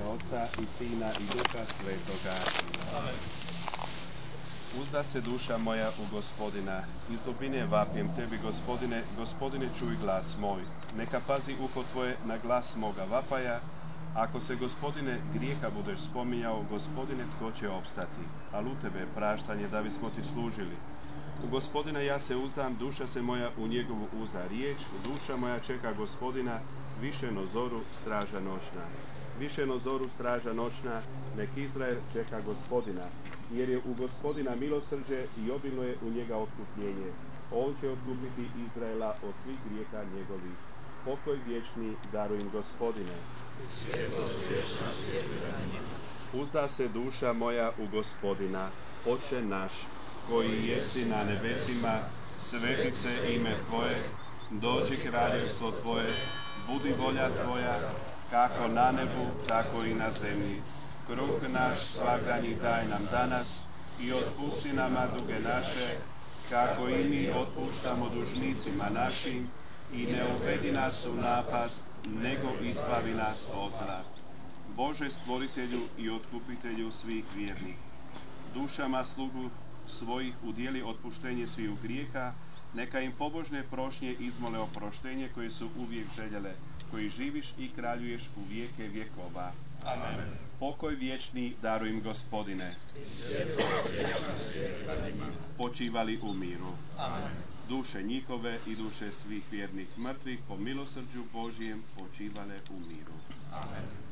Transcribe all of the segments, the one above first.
Oca i Sina i Duha Svetoga. Amen. Uzda se duša moja u Gospodina, iz dubine vapjem tebi, Gospodine, Gospodine, čuj glas moj. Neka pazi uho tvoje na glas moga vapaja. Ako se, Gospodine, grijeha budeš spominjao, Gospodine, tko će opstati? Ali u tebe je praštanje, da bismo ti služili. U Gospodina ja se uzdam, duša se moja u njegovu uzda riječ. Duša moja čeka Gospodina, više no zoru straža noćna. Više no zoru straža noćna, nek Izrael čeka Gospodina. Jer je u Gospodina milosrđe i obilno je u njega otkupljenje. On će otkupiti Izraela od svih grijeha njegovih. Pokoj vječni darujem, Gospodine. Uzda se duša moja u Gospodina. Oče naš, koji jesi na nebesima, sveti se ime Tvoje, dođi kraljevstvo Tvoje, budi volja Tvoja, kako na nebu, tako i na zemlji. Kruh naš svagdanji daj nam danas i otpusti nama duge naše, kako i mi otpuštamo dužnicima našim, i ne uvedi nas u napast, nego izbavi nas od zla. Bože, stvoritelju i otkupitelju svih vjernih, dušama slugu svojih udijeli otpuštenje svih grijeha, neka im pobožne prošnje izmole oproštenje koje su uvijek željele, koji živiš i kraljuješ u vijeke vjekova. Amen. Pokoj vječni darujem, Gospodine. Počivali u miru. Amen. Duše njihove i duše svih vjernih mrtvih po milosrđu Božijem počivale u miru. Amen.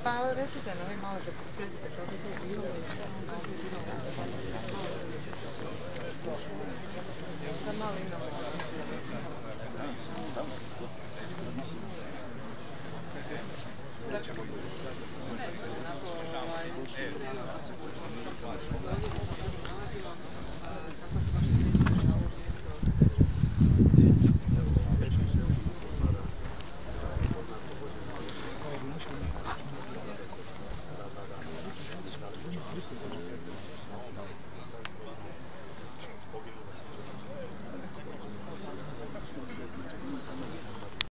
Stalo recite, no vi malo se posjetite što bi to bilo i sve ono sad malo imamo.